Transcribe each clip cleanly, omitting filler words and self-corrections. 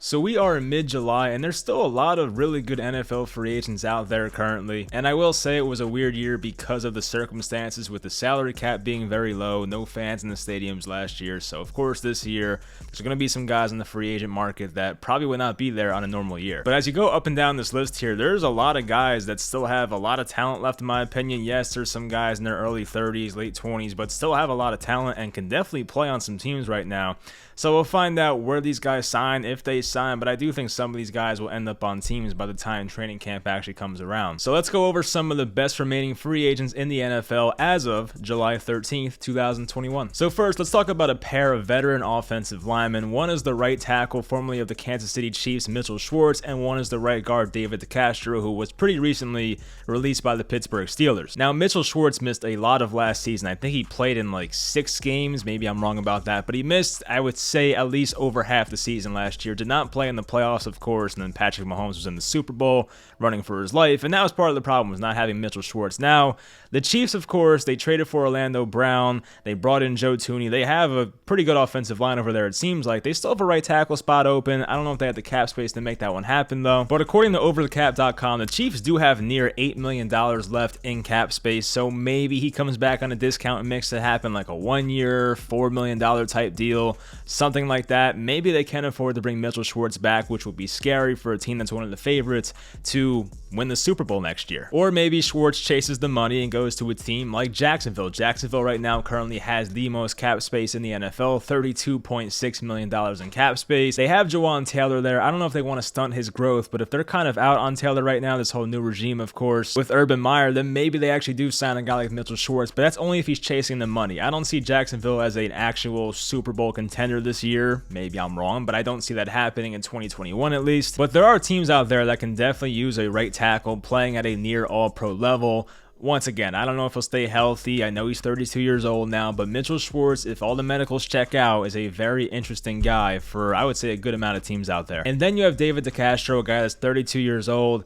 So we are in mid-July, and there's still a lot of really good NFL free agents out there currently. And I will say it was a weird year because of the circumstances with the salary cap being very low, no fans in the stadiums last year. So of course this year, there's going to be some guys in the free agent market that probably would not be there on a normal year. But as you go up and down this list here, there's a lot of guys that still have a lot of talent left in my opinion. Yes, there's some guys in their early 30s, late 20s, but still have a lot of talent and can definitely play on some teams right now. So we'll find out where these guys sign, if they sign, but I do think some of these guys will end up on teams by the time training camp actually comes around. So let's go over some of the best remaining free agents in the NFL as of July 13th, 2021. So first, let's talk about a pair of veteran offensive linemen. One is the right tackle, formerly of the Kansas City Chiefs, Mitchell Schwartz, and one is the right guard, David DeCastro, who was pretty recently released by the Pittsburgh Steelers. Now, Mitchell Schwartz missed a lot of last season. I think he played in like 6 games. Maybe I'm wrong about that, but he missed, I would say, at least over half the season last year. Did not play in the playoffs, of course, and then Patrick Mahomes was in the Super Bowl running for his life, and that was part of the problem, was not having Mitchell Schwartz. Now, the Chiefs, of course, they traded for Orlando Brown. They brought in Joe Thuney. They have a pretty good offensive line over there, it seems like. They still have a right tackle spot open. I don't know if they have the cap space to make that one happen, though. But according to overthecap.com, the Chiefs do have near $8 million left in cap space, so maybe he comes back on a discount and makes it happen, like a 1-year, $4 million type deal, something like that. Maybe they can afford to bring Mitchell Schwartz back, which would be scary for a team that's one of the favorites to win the Super Bowl next year. Or maybe Schwartz chases the money and goes to a team like Jacksonville. Jacksonville right now currently has the most cap space in the NFL, $32.6 million in cap space. They have Jawan Taylor there. I don't know if they want to stunt his growth, but if they're kind of out on Taylor right now, this whole new regime, of course, with Urban Meyer, then maybe they actually do sign a guy like Mitchell Schwartz, but that's only if he's chasing the money. I don't see Jacksonville as an actual Super Bowl contender this year. Maybe I'm wrong, but I don't see that happening in 2021 at least. But there are teams out there that can definitely use a right tackle playing at a near all-pro level. Once again, I don't know if he'll stay healthy. I know he's 32 years old now, but Mitchell Schwartz, if all the medicals check out, is a very interesting guy for, I would say, a good amount of teams out there. And then you have David DeCastro, a guy that's 32 years old.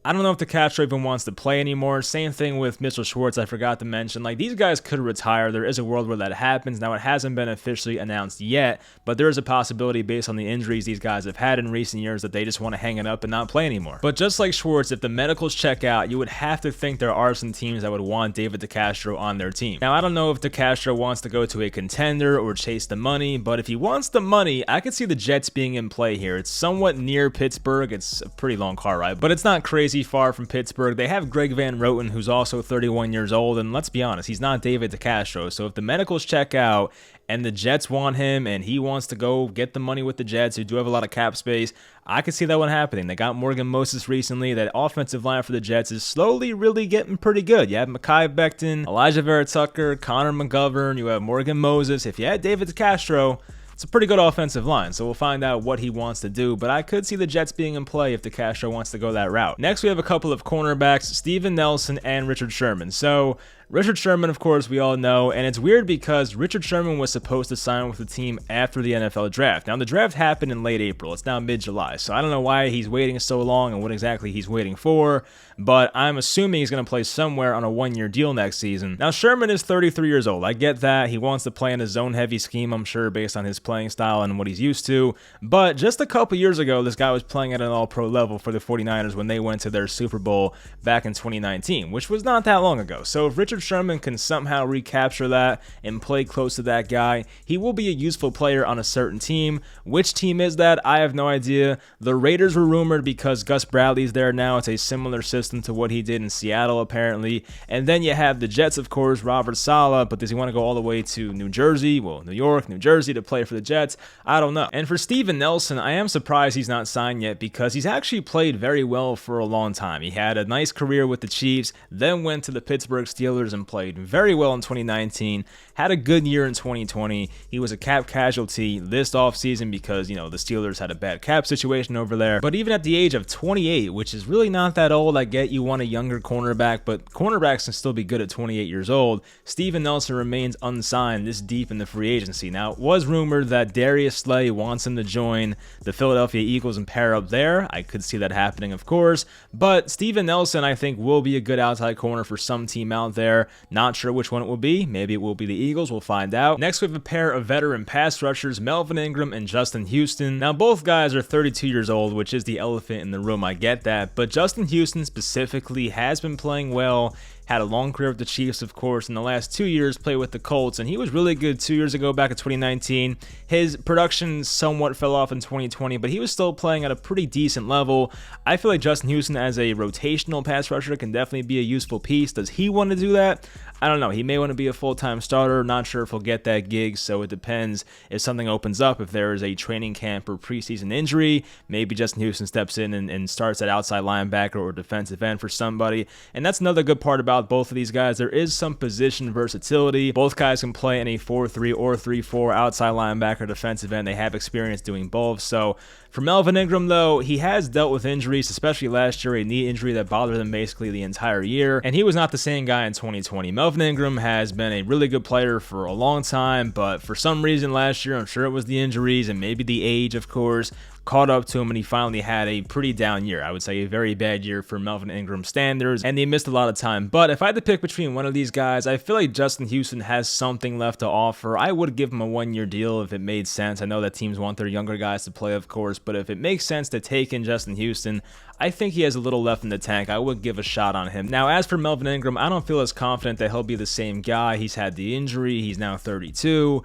I don't know if DeCastro even wants to play anymore. Same thing with Mitchell Schwartz, I forgot to mention. Like, these guys could retire. There is a world where that happens. Now, it hasn't been officially announced yet, but there is a possibility based on the injuries these guys have had in recent years that they just want to hang it up and not play anymore. But just like Schwartz, if the medicals check out, you would have to think there are some teams that would want David DeCastro on their team. Now, I don't know if DeCastro wants to go to a contender or chase the money, but if he wants the money, I could see the Jets being in play here. It's somewhat near Pittsburgh. It's a pretty long car ride, but it's not crazy far from Pittsburgh. They have Greg Van Roten, who's also 31 years old, and let's be honest, he's not David DeCastro. So if the medicals check out and the Jets want him and he wants to go get the money with the Jets, who do have a lot of cap space, I could see that one happening. They got Morgan Moses recently. That offensive line for the Jets is slowly really getting pretty good. You have Mekhi Becton, Elijah Vera Tucker, Connor McGovern, you have Morgan Moses. If you had David DeCastro, it's a pretty good offensive line, so we'll find out what he wants to do, but I could see the Jets being in play if DeCastro wants to go that route. Next, we have a couple of cornerbacks, Steven Nelson and Richard Sherman. So Richard Sherman, of course, we all know, and it's weird because Richard Sherman was supposed to sign with the team after the NFL draft. Now, the draft happened in late April. It's now mid-July, so I don't know why he's waiting so long and what exactly he's waiting for, but I'm assuming he's going to play somewhere on a 1-year deal next season. Now, Sherman is 33 years old. I get that. He wants to play in a zone-heavy scheme, I'm sure, based on his playing style and what he's used to, but just a couple years ago, this guy was playing at an all-pro level for the 49ers when they went to their Super Bowl back in 2019, which was not that long ago. So if Richard Sherman can somehow recapture that and play close to that guy, he will be a useful player on a certain team. Which team is that? I have no idea. The Raiders were rumored because Gus Bradley's there now. It's a similar system to what he did in Seattle, apparently. And then you have the Jets, of course, Robert Saleh, but does he want to go all the way to New Jersey? Well, New York, New Jersey to play for the Jets? I don't know. And for Steven Nelson, I am surprised he's not signed yet because he's actually played very well for a long time. He had a nice career with the Chiefs, then went to the Pittsburgh Steelers and played very well in 2019, had a good year in 2020. He was a cap casualty this offseason because, the Steelers had a bad cap situation over there. But even at the age of 28, which is really not that old, I get you want a younger cornerback, but cornerbacks can still be good at 28 years old. Steven Nelson remains unsigned this deep in the free agency. Now, it was rumored that Darius Slay wants him to join the Philadelphia Eagles and pair up there. I could see that happening, of course, but Steven Nelson, I think, will be a good outside corner for some team out there. there. Not sure which one it will be. Maybe it will be the Eagles. We'll find out. Next, we have a pair of veteran pass rushers, Melvin Ingram and Justin Houston. Now, both guys are 32 years old, which is the elephant in the room. I get that. But Justin Houston specifically has been playing well. Had a long career with the Chiefs, of course. In the last 2 years, played with the Colts, and he was really good 2 years ago, back in 2019. His production somewhat fell off in 2020, but he was still playing at a pretty decent level. I feel like Justin Houston, as a rotational pass rusher, can definitely be a useful piece. Does he want to do that? I don't know. He may want to be a full-time starter. Not sure if he'll get that gig, so it depends if something opens up. If there is a training camp or preseason injury, maybe Justin Houston steps in and starts at outside linebacker or defensive end for somebody. And that's another good part about both of these guys. There is some position versatility. Both guys can play in a 4-3 or 3-4 outside linebacker, defensive end. They have experience doing both. So for Melvin Ingram, though, he has dealt with injuries, especially last year, a knee injury that bothered him basically the entire year, and he was not the same guy in 2020. Melvin Ingram has been a really good player for a long time, but for some reason last year, I'm sure it was the injuries and maybe the age, of course, caught up to him, and he finally had a pretty down year. I would say a very bad year for Melvin Ingram standards, and he missed a lot of time. But if I had to pick between one of these guys, I feel like Justin Houston has something left to offer. I would give him a one-year deal if it made sense. I know that teams want their younger guys to play, of course, but if it makes sense to take in Justin Houston, I think he has a little left in the tank. I would give a shot on him. Now, as for Melvin Ingram, I don't feel as confident that he'll be the same guy. He's had the injury. He's now 32.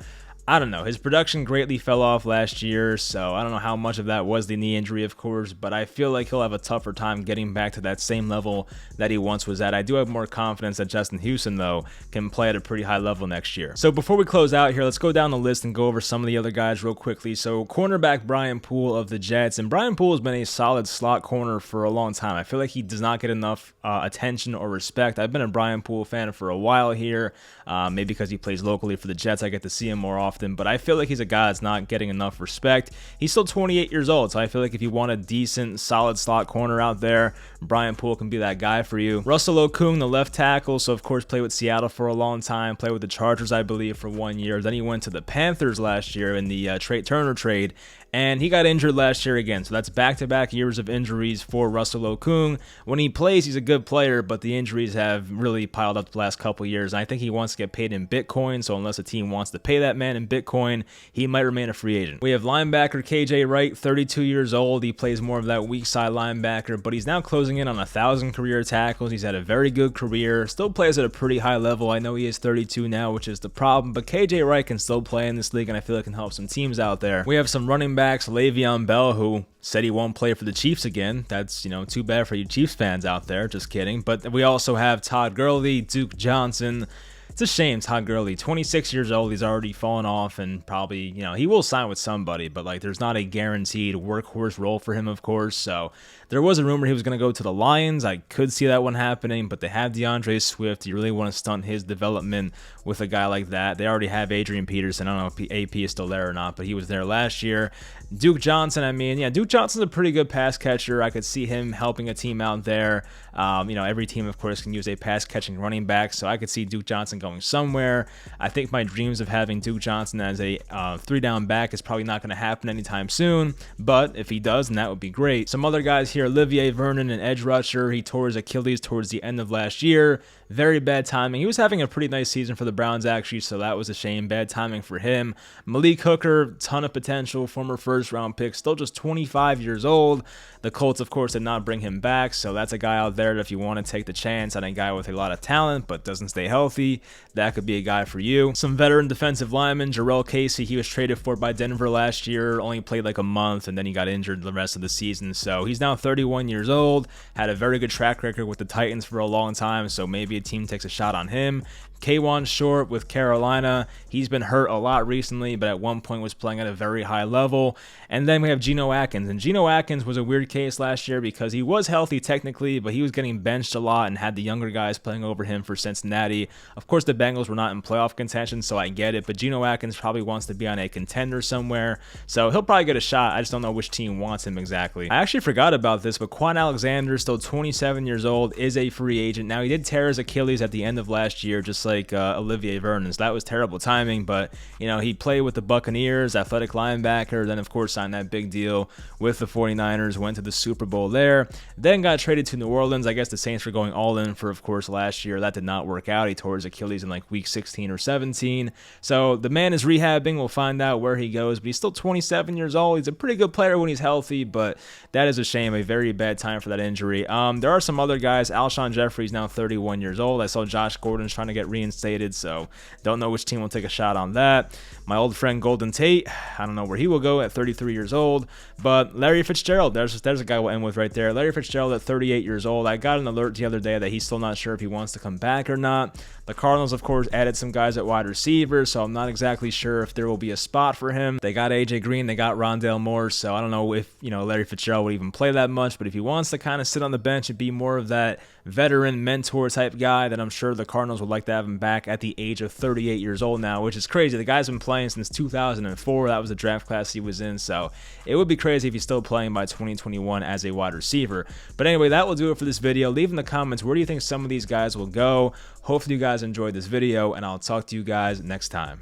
I don't know. His production greatly fell off last year, so I don't know how much of that was the knee injury, of course, but I feel like he'll have a tougher time getting back to that same level that he once was at. I do have more confidence that Justin Houston, though, can play at a pretty high level next year. So before we close out here, let's go down the list and go over some of the other guys real quickly. So cornerback Brian Poole of the Jets, and Brian Poole has been a solid slot corner for a long time. I feel like he does not get enough attention or respect. I've been a Brian Poole fan for a while here, maybe because he plays locally for the Jets. I get to see him more often. But I feel like he's a guy that's not getting enough respect. He's still 28 years old, so I feel like if you want a decent, solid slot corner out there, Brian Poole can be that guy for you. Russell Okung, the left tackle, so of course played with Seattle for a long time, played with the Chargers, I believe, for 1 year. Then he went to the Panthers last year in the Turner trade, and he got injured last year again. So that's back-to-back years of injuries for Russell Okung. When he plays, he's a good player, but the injuries have really piled up the last couple years. And I think he wants to get paid in Bitcoin, so unless a team wants to pay that man in Bitcoin, he might remain a free agent. We have linebacker KJ Wright, 32 years old. He plays more of that weak side linebacker, but he's now closing in on 1,000 career tackles. He's had a very good career, still plays at a pretty high level. I know he is 32 now, which is the problem, but KJ Wright can still play in this league, and I feel like can help some teams out there. We have some running backs, Le'Veon Bell, who said he won't play for the Chiefs again. That's, too bad for you Chiefs fans out there. Just kidding. But we also have Todd Gurley, Duke Johnson. It's a shame, Todd Gurley, 26 years old. He's already fallen off, and probably, he will sign with somebody, but there's not a guaranteed workhorse role for him, of course. So there was a rumor he was going to go to the Lions. I could see that one happening, but they have DeAndre Swift. You really want to stunt his development with a guy like that. They already have Adrian Peterson. I don't know if AP is still there or not, but he was there last year. Duke Johnson, Duke Johnson's a pretty good pass catcher. I could see him helping a team out there. Every team, of course, can use a pass-catching running back, so I could see Duke Johnson going somewhere. I think my dreams of having Duke Johnson as a three-down back is probably not going to happen anytime soon, but if he does, then that would be great. Some other guys here, Olivier Vernon, an edge rusher. He tore his Achilles towards the end of last year. Very bad timing. He was having a pretty nice season for the Browns, actually, so that was a shame. Bad timing for him. Malik Hooker, ton of potential, former first-round pick, still just 25 years old. The Colts, of course, did not bring him back, so that's a guy out there that if you want to take the chance on a guy with a lot of talent but doesn't stay healthy, that could be a guy for you. Some veteran defensive lineman, Jarrell Casey, he was traded for by Denver last year, only played like a month, and then he got injured the rest of the season, so he's now 31 years old, had a very good track record with the Titans for a long time, so maybe a team takes a shot on him. K'Wan Short with Carolina, he's been hurt a lot recently, but at one point was playing at a very high level. And then we have Geno Atkins, and Geno Atkins was a weird case last year because he was healthy technically, but he was getting benched a lot and had the younger guys playing over him for Cincinnati. Of course, the Bengals were not in playoff contention, so I get it, but Geno Atkins probably wants to be on a contender somewhere, so he'll probably get a shot. I just don't know which team wants him exactly. I actually forgot about this, but Quan Alexander, still 27 years old, is a free agent. Now, he did tear his Achilles at the end of last year, just like Olivier Vernon. So that was terrible timing, but you know, he played with the Buccaneers, athletic linebacker, then of course signed that big deal with the 49ers, went to the Super Bowl there, then got traded to New Orleans. I guess the Saints were going all in for, of course, last year. That did not work out. He tore his Achilles in like week 16 or 17. So the man is rehabbing. We'll find out where he goes, but he's still 27 years old. He's a pretty good player when he's healthy, but that is a shame. A very bad time for that injury. There are some other guys. Alshon Jeffrey's now 31 years old. I saw Josh Gordon's trying to get reinstated, so don't know which team will take a shot on that. My old friend Golden Tate, I don't know where he will go at 33 years old, but Larry Fitzgerald, there's a guy we'll end with right there. Larry Fitzgerald at 38 years old. I got an alert the other day that he's still not sure if he wants to come back or not. The Cardinals, of course, added some guys at wide receiver, so I'm not exactly sure if there will be a spot for him. They got AJ Green, they got Rondale Moore, so I don't know if, you know, Larry Fitzgerald would even play that much, but if he wants to kind of sit on the bench and be more of that veteran mentor type guy, then I'm sure the Cardinals would like to have him back at the age of 38 years old now, which is crazy. The guy's been playing since 2004. That was the draft class he was in, so it would be crazy if he's still playing by 2021 as a wide receiver. But anyway, that will do it for this video. Leave in the comments, where do you think some of these guys will go? Hopefully you guys enjoyed this video, and I'll talk to you guys next time.